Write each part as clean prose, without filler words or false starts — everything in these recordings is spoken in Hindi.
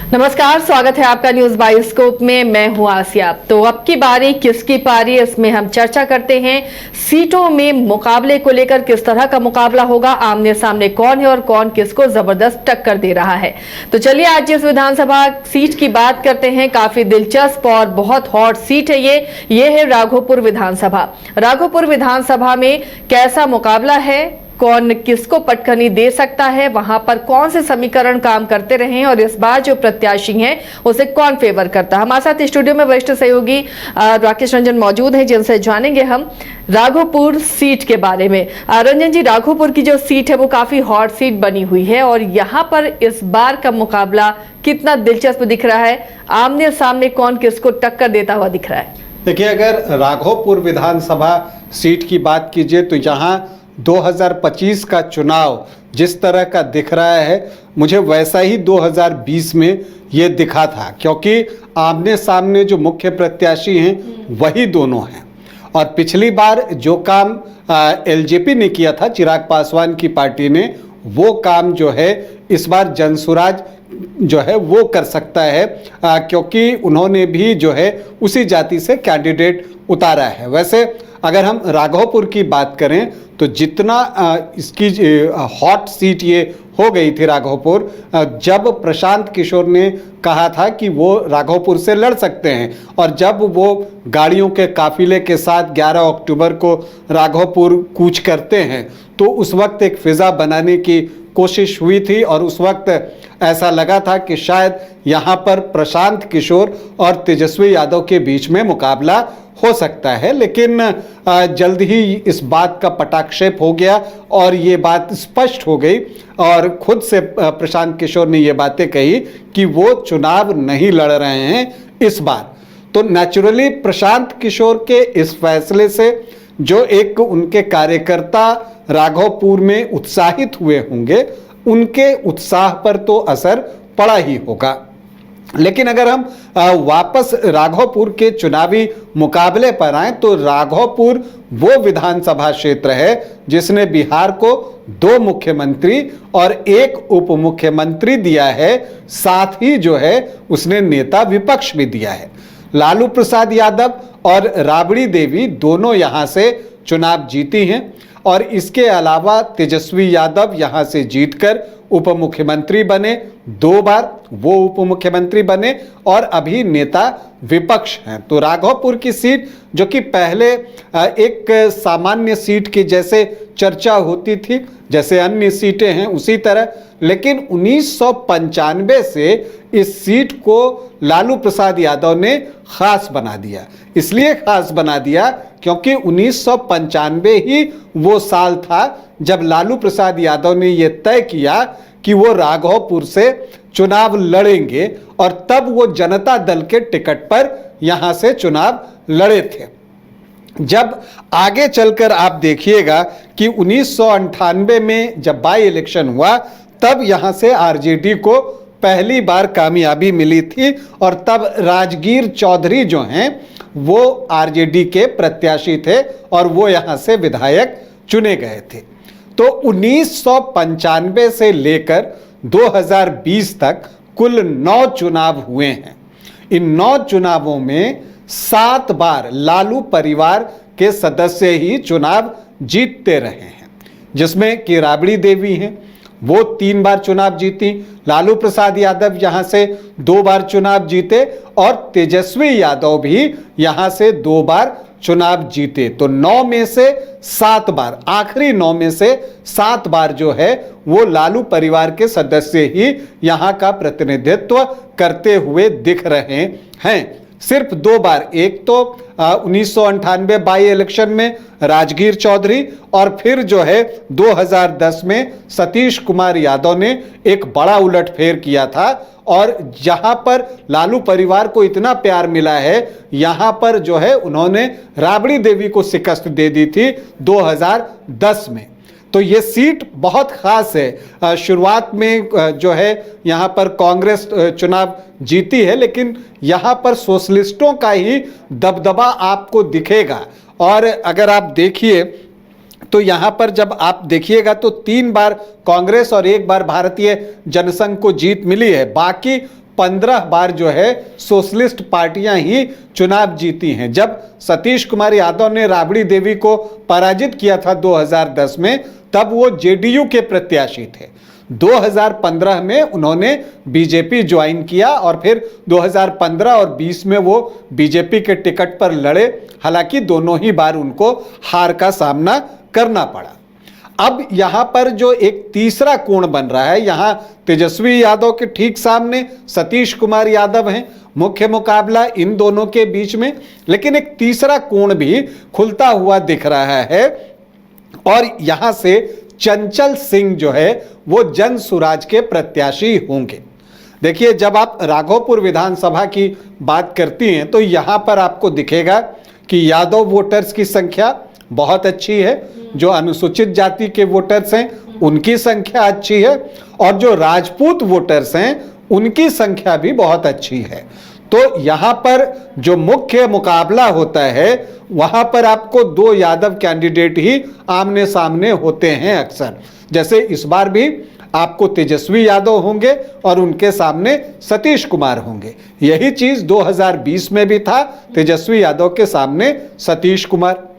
नमस्कार, स्वागत है आपका न्यूज बायोस्कोप में। मैं हूं आसिया। तो अब की बारी किसकी पारी, इसमें हम चर्चा करते हैं। सीटों में मुकाबले को लेकर किस तरह का मुकाबला होगा, आमने सामने कौन है और कौन किसको जबरदस्त टक्कर दे रहा है। तो चलिए आज जिस विधानसभा सीट की बात करते हैं, काफी दिलचस्प और बहुत हॉट सीट है ये है राघोपुर विधानसभा। राघोपुर विधानसभा में कैसा मुकाबला है, कौन किसको पटखनी दे सकता है, वहां पर कौन से समीकरण काम करते रहे हैं और इस बार जो प्रत्याशी हैं उसे कौन फेवर करता है। हमारे साथ स्टूडियो में वरिष्ठ सहयोगी राकेश रंजन मौजूद हैं, जिनसे जानेंगे हम राघोपुर सीट के बारे में। रंजन जी, राघोपुर की जो सीट है वो काफी हॉट सीट बनी हुई है और यहाँ पर इस बार का मुकाबला कितना दिलचस्प दिख रहा है, आमने सामने कौन किसको टक्कर देता हुआ दिख रहा है। देखिए, अगर राघोपुर विधानसभा सीट की बात कीजिए तो यहाँ 2025 का चुनाव जिस तरह का दिख रहा है, मुझे वैसा ही 2020 में ये दिखा था, क्योंकि आमने सामने जो मुख्य प्रत्याशी हैं वही दोनों हैं। और पिछली बार जो काम एलजेपी ने किया था, चिराग पासवान की पार्टी ने, वो काम जो है इस बार जनसुराज जो है वो कर सकता है, क्योंकि उन्होंने भी जो है उसी जाति से कैंडिडेट उतारा है। वैसे अगर हम राघोपुर की बात करें तो जितना इसकी हॉट सीट ये हो गई थी राघोपुर, जब प्रशांत किशोर ने कहा था कि वो राघोपुर से लड़ सकते हैं और जब वो गाड़ियों के काफिले के साथ 11 अक्टूबर को राघोपुर कूच करते हैं, तो उस वक्त एक फिजा बनाने की कोशिश हुई थी और उस वक्त ऐसा लगा था कि शायद यहाँ पर प्रशांत किशोर और तेजस्वी यादव के बीच में मुकाबला हो सकता है। लेकिन जल्द ही इस बात का पटाक्षेप हो गया और ये बात स्पष्ट हो गई और खुद से प्रशांत किशोर ने ये बातें कही कि वो चुनाव नहीं लड़ रहे हैं इस बार। तो नेचुरली प्रशांत किशोर के इस फैसले से जो एक उनके कार्यकर्ता राघोपुर में उत्साहित हुए होंगे, उनके उत्साह पर तो असर पड़ा ही होगा। लेकिन अगर हम वापस राघोपुर के चुनावी मुकाबले पर आए तो राघोपुर वो विधानसभा क्षेत्र है जिसने बिहार को 2 मुख्यमंत्री और 1 उप मुख्यमंत्री दिया है, साथ ही जो है उसने नेता विपक्ष भी दिया है। लालू प्रसाद यादव और राबड़ी देवी दोनों यहां से चुनाव जीती हैं और इसके अलावा तेजस्वी यादव यहां से जीतकर उप मुख्यमंत्री बने, 2 बार वो उप मुख्यमंत्री बने और अभी नेता विपक्ष हैं। तो राघोपुर की सीट जो कि पहले एक सामान्य सीट की जैसे चर्चा होती थी, जैसे अन्य सीटें हैं उसी तरह, लेकिन 1995 से इस सीट को लालू प्रसाद यादव ने खास बना दिया। इसलिए खास बना दिया क्योंकि 1995 ही वो साल था जब लालू प्रसाद यादव ने ये तय किया कि वो राघोपुर से चुनाव लड़ेंगे और तब वो जनता दल के टिकट पर यहां से चुनाव लड़े थे। जब आगे चलकर आप देखिएगा कि 1998 में जब बाई इलेक्शन हुआ, तब यहां से आरजेडी को पहली बार कामयाबी मिली थी और तब राजगीर चौधरी जो हैं वो आरजेडी के प्रत्याशी थे और वो यहां से विधायक चुने गए थे। तो 1995 से लेकर 2020 तक कुल 9 चुनाव हुए हैं। इन 9 चुनावों में 7 बार लालू परिवार के सदस्य ही चुनाव जीतते रहे हैं, जिसमें कि राबड़ी देवी हैं, वो 3 बार चुनाव जीती। लालू प्रसाद यादव यहां से 2 बार चुनाव जीते और तेजस्वी यादव भी यहां से 2 बार चुनाव जीते। तो 9 में से 7 बार, आखिरी 9 में से 7 बार जो है वो लालू परिवार के सदस्य ही यहां का प्रतिनिधित्व करते हुए दिख रहे हैं। सिर्फ 2 बार, एक तो 1998 बाई इलेक्शन में राजगीर चौधरी और फिर जो है 2010 में सतीश कुमार यादव ने एक बड़ा उलटफेर किया था और जहां पर लालू परिवार को इतना प्यार मिला है, यहां पर जो है उन्होंने राबड़ी देवी को शिकस्त दे दी थी 2010 में। तो ये सीट बहुत खास है। शुरुआत में जो है यहाँ पर कांग्रेस चुनाव जीती है, लेकिन यहाँ पर सोशलिस्टों का ही दबदबा आपको दिखेगा। और अगर आप देखिए तो यहाँ पर जब आप देखिएगा तो 3 बार कांग्रेस और 1 बार भारतीय जनसंघ को जीत मिली है। बाकी 15 बार जो है सोशलिस्ट पार्टियां ही चुनाव जीती हैं। जब सतीश कुमार यादव ने राबड़ी देवी को पराजित किया था 2010 में, तब वो जेडीयू के प्रत्याशी थे। 2015 में उन्होंने बीजेपी ज्वाइन किया और फिर 2015 और 20 में वो बीजेपी के टिकट पर लड़े। हालांकि दोनों ही बार उनको हार का सामना करना पड़ा। अब यहां पर जो एक तीसरा कोण बन रहा है, यहां तेजस्वी यादव के ठीक सामने सतीश कुमार यादव हैं, मुख्य मुकाबला इन दोनों के बीच में, लेकिन एक तीसरा कोण भी खुलता हुआ दिख रहा है और यहां से चंचल सिंह जो है वो जन सुराज के प्रत्याशी होंगे। देखिए, जब आप राघोपुर विधानसभा की बात करती हैं तो यहां पर आपको दिखेगा कि यादव वोटर्स की संख्या बहुत अच्छी है, जो अनुसूचित जाति के वोटर्स हैं उनकी संख्या अच्छी है और जो राजपूत वोटर्स हैं उनकी संख्या भी बहुत अच्छी है। तो यहां पर जो मुख्य मुकाबला होता है वहां पर आपको दो यादव कैंडिडेट ही आमने सामने होते हैं अक्सर। जैसे इस बार भी आपको तेजस्वी यादव होंगे और उनके सामने सतीश कुमार होंगे। यही चीज 2020 में भी था, तेजस्वी यादव के सामने सतीश कुमार।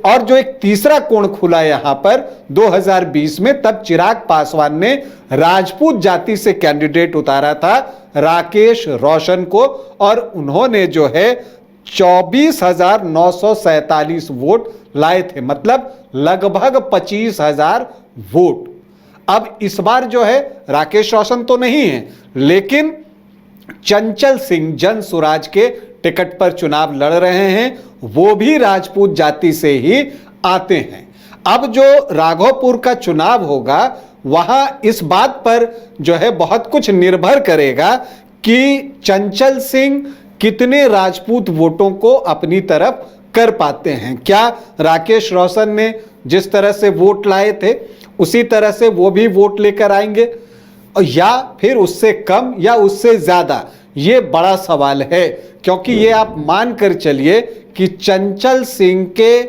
और जो एक तीसरा कोण खुला यहां पर 2020 में, तब चिराग पासवान ने राजपूत जाति से कैंडिडेट उतारा था राकेश रोशन को और उन्होंने जो है 24,947 वोट लाए थे, मतलब लगभग 25,000 वोट। अब इस बार जो है राकेश रोशन तो नहीं है, लेकिन चंचल सिंह जन सुराज के टिकट पर चुनाव लड़ रहे हैं, वो भी राजपूत जाति से ही आते हैं। अब जो राघोपुर का चुनाव होगा वहां इस बात पर जो है बहुत कुछ निर्भर करेगा कि चंचल सिंह कितने राजपूत वोटों को अपनी तरफ कर पाते हैं। क्या राकेश रोशन ने जिस तरह से वोट लाए थे उसी तरह से वो भी वोट लेकर आएंगे या फिर उससे कम या उससे ज्यादा, ये बड़ा सवाल है। क्योंकि ये आप मान कर चलिए कि चंचल सिंह के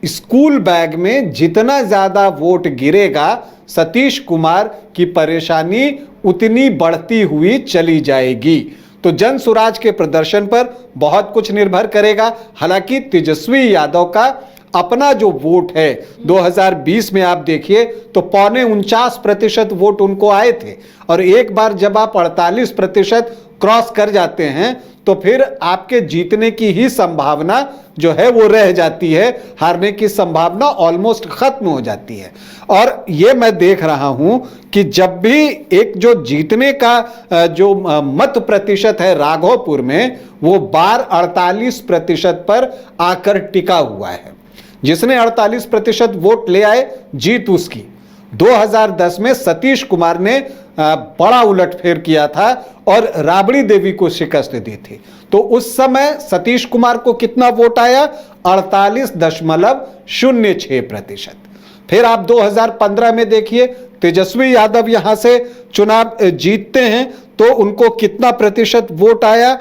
स्कूल बैग में जितना ज्यादा वोट गिरेगा, सतीश कुमार की परेशानी उतनी बढ़ती हुई चली जाएगी। तो जन सुराज के प्रदर्शन पर बहुत कुछ निर्भर करेगा। हालांकि तेजस्वी यादव का अपना जो वोट है 2020 में आप देखिए तो 49.49% वोट उनको आए थे और एक बार जब आप 48% क्रॉस कर जाते हैं तो फिर आपके जीतने की ही संभावना जो है वो रह जाती है, हारने की संभावना ऑलमोस्ट खत्म हो जाती है। और ये मैं देख रहा हूं कि जब भी एक जो जीतने का जो मत प्रतिशत है राघोपुर में, वो बार 48% पर आकर टिका हुआ है। जिसने 48% वोट ले आए जीत उसकी। 2010 में सतीश कुमार ने बड़ा उलटफेर किया था और राबड़ी देवी को शिकस्त दी थी। तो उस समय सतीश कुमार को कितना वोट आया? 48.06%। फिर आप 2015 में देखिए, तेजस्वी यादव यहां से चुनाव जीतते हैं तो उनको कितना प्रतिशत वोट आया?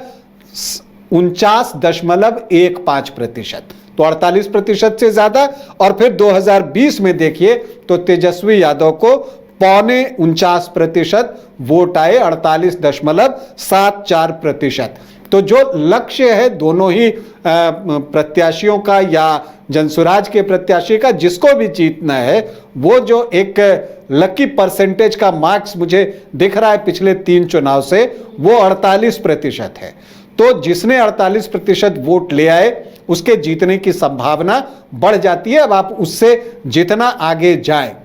49.15%। तो 48% से ज्यादा। और फिर 2020 में देखिए तो तेजस्वी यादव को 49.25% वोट आए, 48.74%। तो जो लक्ष्य है दोनों ही प्रत्याशियों का या जनसुराज के प्रत्याशी का, जिसको भी जीतना है, वो जो एक लकी परसेंटेज का मार्क्स मुझे दिख रहा है पिछले 3 चुनाव से, वो 48% है। तो जिसने 48% वोट ले आए उसके जीतने की संभावना बढ़ जाती है। अब आप उससे जितना आगे जाएं,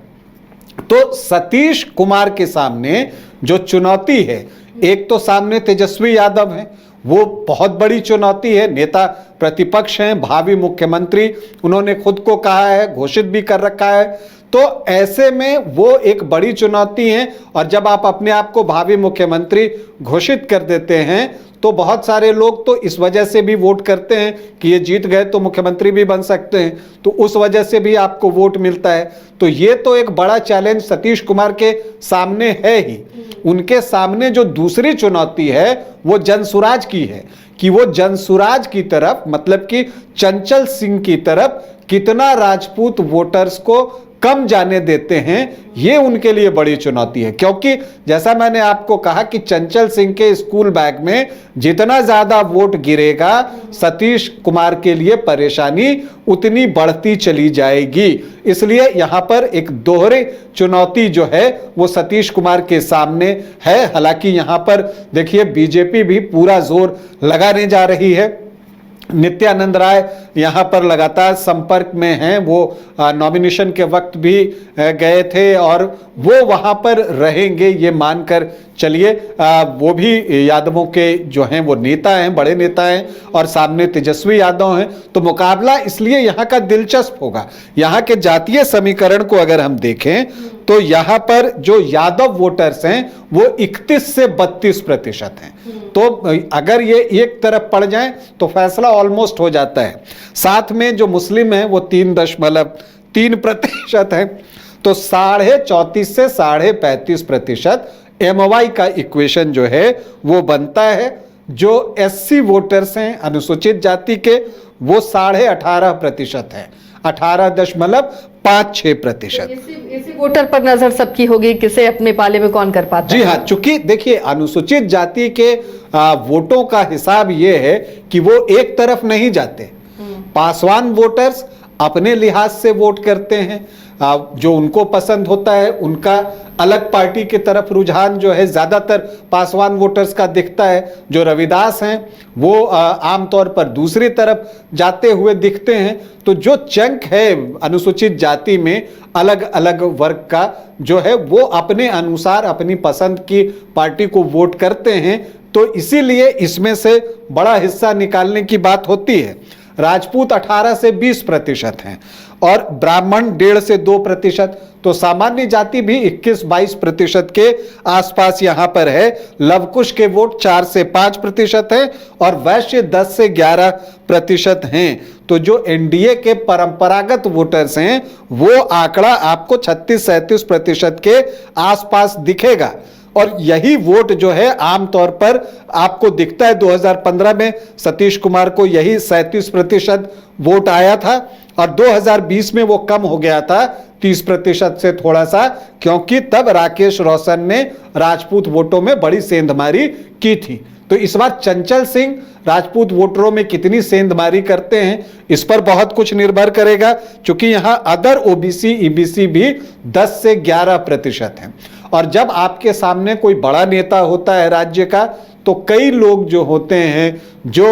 तो सतीश कुमार के सामने जो चुनौती है, एक तो सामने तेजस्वी यादव है, वो बहुत बड़ी चुनौती है, नेता प्रतिपक्ष हैं, भावी मुख्यमंत्री उन्होंने खुद को कहा है, घोषित भी कर रखा है। तो ऐसे में वो एक बड़ी चुनौती है और जब आप अपने आप को भावी मुख्यमंत्री घोषित कर देते हैं तो बहुत सारे लोग तो इस वजह से भी वोट करते हैं कि ये जीत गए तो मुख्यमंत्री भी बन सकते हैं, तो उस वजह से भी आपको वोट मिलता है। तो ये तो एक बड़ा चैलेंज सतीश कुमार के सामने है ही। उनके सामने जो दूसरी चुनौती है वो जनसुराज की है कि वो जनसुराज की तरफ, मतलब कि चंचल सिंह की तरफ कितना राजपूत वोटर्स को कम जाने देते हैं, ये उनके लिए बड़ी चुनौती है। क्योंकि जैसा मैंने आपको कहा कि चंचल सिंह के स्कूल बैग में जितना ज्यादा वोट गिरेगा, सतीश कुमार के लिए परेशानी उतनी बढ़ती चली जाएगी। इसलिए यहां पर एक दोहरी चुनौती जो है वो सतीश कुमार के सामने है। हालांकि यहां पर देखिए बीजेपी भी पूरा जोर लगाने जा रही है। नित्यानंद राय यहाँ पर लगातार संपर्क में हैं, वो नॉमिनेशन के वक्त भी गए थे और वो वहाँ पर रहेंगे, ये मानकर चलिए। वो भी यादवों के जो हैं वो नेता हैं, बड़े नेता हैं और सामने तेजस्वी यादव हैं, तो मुकाबला इसलिए यहाँ का दिलचस्प होगा। यहाँ के जातीय समीकरण को अगर हम देखें तो यहाँ पर जो यादव वोटर्स हैं वो 31 से 32% हैं। तो अगर ये एक तरफ पड़ जाए तो फैसला ऑलमोस्ट हो जाता है। साथ में जो मुस्लिम हैं वो 3.3% है। तो 34.5 से 35.5% MOI का इक्वेशन जो है वो बनता है। जो SC वोटर्स हैं अनुसूचित जाति के वो 18.5% है, 18.56%। इसी वोटर पर नजर सबकी होगी, किसे अपने पाले में कौन कर पाता है। जी हाँ, चूंकि देखिए अनुसूचित जाति के वोटों का हिसाब ये है कि वो एक तरफ नहीं जाते। पासवान वोटर्स अपने लिहाज से वोट करते हैं, जो उनको पसंद होता है उनका अलग पार्टी की तरफ रुझान जो है ज्यादातर पासवान वोटर्स का दिखता है। जो रविदास हैं वो आमतौर पर दूसरी तरफ जाते हुए दिखते हैं। तो जो चंक है अनुसूचित जाति में अलग अलग वर्ग का जो है वो अपने अनुसार अपनी पसंद की पार्टी को वोट करते हैं। तो इसीलिए इसमें से बड़ा हिस्सा निकालने की बात होती है। राजपूत 18 से 20% हैं और ब्राह्मण 1.5 से 2%। तो सामान्य जाति भी 21-22% के आसपास यहां पर है। लवकुश के वोट 4 से 5% हैं और वैश्य 10 से 11% हैं। तो जो एनडीए के परंपरागत वोटर्स हैं वो आंकड़ा आपको 36-37% के आसपास दिखेगा। और यही वोट जो है आमतौर पर आपको दिखता है। 2015 में सतीश कुमार को यही 37% वोट आया था और 2020 में वो कम हो गया था 30% से थोड़ा सा, क्योंकि तब राकेश रोशन ने राजपूत वोटों में बड़ी सेंधमारी की थी। तो इस बार चंचल सिंह राजपूत वोटरों में कितनी सेंधमारी करते हैं इस पर बहुत कुछ निर्भर करेगा, क्योंकि यहां अदर ओबीसी ईबीसी भी 10 से 11% हैं। और जब आपके सामने कोई बड़ा नेता होता है राज्य का तो कई लोग जो होते हैं जो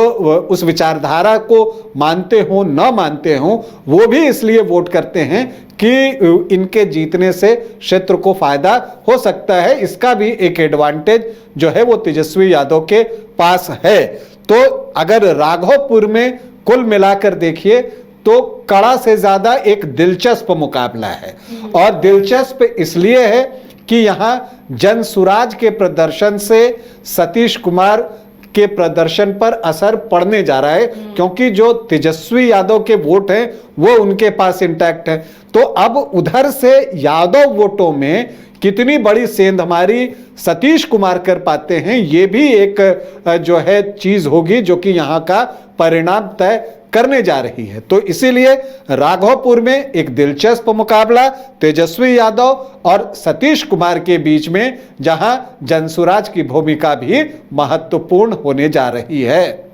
उस विचारधारा को मानते हो न मानते हो वो भी इसलिए वोट करते हैं कि इनके जीतने से क्षेत्र को फायदा हो सकता है। इसका भी एक एडवांटेज जो है वो तेजस्वी यादव के पास है। तो अगर राघोपुर में कुल मिलाकर देखिए तो कड़ा से ज्यादा एक दिलचस्प मुकाबला है। और दिलचस्प इसलिए है कि यहां जनसुराज के प्रदर्शन से सतीश कुमार के प्रदर्शन पर असर पड़ने जा रहा है, क्योंकि जो तेजस्वी यादव के वोट हैं वो उनके पास इंटैक्ट है। तो अब उधर से यादव वोटों में कितनी बड़ी सेंधमारी सतीश कुमार कर पाते हैं ये भी एक जो है चीज होगी जो कि यहां का परिणाम तय करने जा रही है। तो इसीलिए राघोपुर में एक दिलचस्प मुकाबला तेजस्वी यादव और सतीश कुमार के बीच में, जहां जनसुराज की भूमिका भी महत्वपूर्ण होने जा रही है।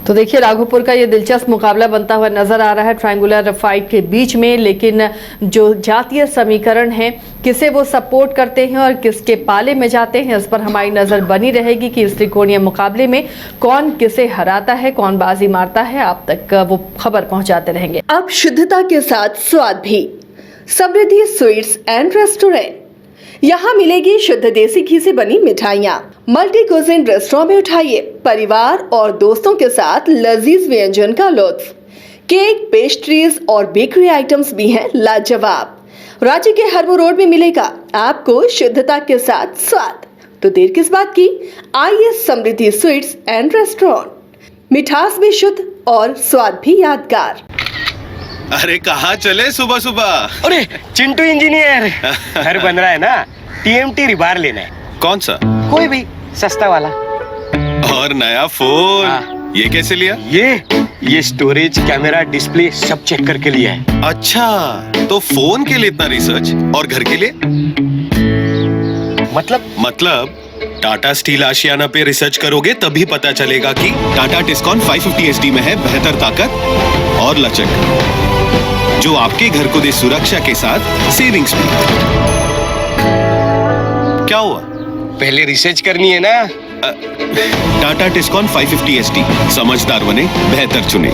तो देखिए राघोपुर का ये दिलचस्प मुकाबला बनता हुआ नजर आ रहा है ट्रायंगुलर फाइट के बीच में। लेकिन जो जातीय समीकरण है, किसे वो सपोर्ट करते हैं और किसके पाले में जाते हैं, इस पर हमारी नजर बनी रहेगी कि इस त्रिकोणीय मुकाबले में कौन किसे हराता है, कौन बाजी मारता है। आप तक वो खबर पहुंचाते रहेंगे। अब शुद्धता के साथ स्वाद भी। समृद्धि स्वीट्स एंड रेस्टोरेंट, यहाँ मिलेगी शुद्ध देसी घी से बनी मिठाइयाँ। मल्टी कुजिन रेस्टोरेंट में उठाइए परिवार और दोस्तों के साथ लजीज व्यंजन का लुत्फ। केक, पेस्ट्रीज और बेकरी आइटम्स भी हैं लाजवाब। रांची के हरमू रोड में मिलेगा आपको शुद्धता के साथ स्वाद। तो देर किस बात की, आइए समृद्धि स्वीट्स एंड रेस्टोरेंट। मिठास भी शुद्ध और स्वाद भी यादगार। अरे कहाँ चले सुबह सुबह? अरे चिंटू इंजीनियर, घर बन रहा है ना, TMT रिबार लेना है। कौन सा? कोई भी सस्ता वाला। और नया फोन? हाँ। ये कैसे लिया? ये ये स्टोरेज, कैमरा, डिस्प्ले सब चेक करके लिया है। अच्छा, तो फोन के लिए इतना रिसर्च और घर के लिए? मतलब टाटा स्टील आशियाना पे रिसर्च करोगे तभी पता चलेगा कि टाटा टिस्कॉन 550 SD में है बेहतर ताकत और लचक, जो आपके घर को दे सुरक्षा के साथ सेविंग्स भी। क्या हुआ? पहले रिसर्च करनी है ना। टाटा टिस्कॉन 550 SD, समझदार बने, बेहतर चुने।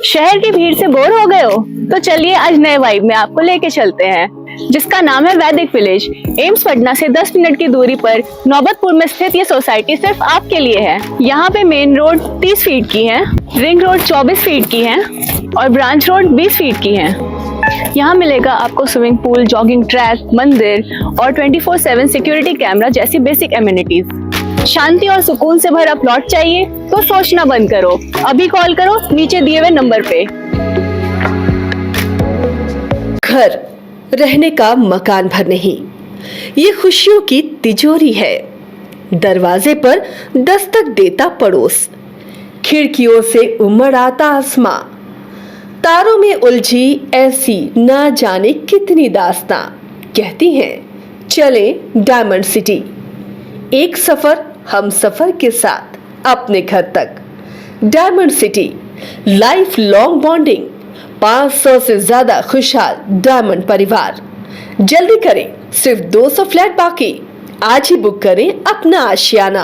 शहर की भीड़ से बोर हो गए हो? तो चलिए आज नए वाइब में आपको लेके चलते हैं, जिसका नाम है वैदिक विलेज। एम्स पटना से 10 मिनट की दूरी पर नौबतपुर में स्थित ये सोसाइटी सिर्फ आपके लिए है। यहाँ पे मेन रोड 30 फीट की है, रिंग रोड 24 फीट की है और ब्रांच रोड 20 फीट की है। यहाँ मिलेगा आपको स्विमिंग पूल, जॉगिंग ट्रैक, मंदिर और 24/7 सिक्योरिटी कैमरा जैसी बेसिक एमिनिटीज। शांति और सुकून से भरा प्लॉट चाहिए तो सोचना बंद करो, अभी कॉल करो नीचे दिए हुए नंबर पे। घर रहने का मकान भर नहीं, ये खुशियों की तिजोरी है। दरवाजे पर दस्तक देता पड़ोस, खिड़कियों से उमड़ आता आसमां, तारों में उलझी ऐसी ना जाने कितनी दास्तां। कहती हैं चले डायमंड सिटी, एक सफर हम सफर के साथ अपने घर तक। Diamond city, life long bonding, 500 से ज्यादा खुशहाल डायमंड परिवार। जल्दी करें, सिर्फ 200 फ्लैट बाकी। आज ही बुक करें अपना आशियाना।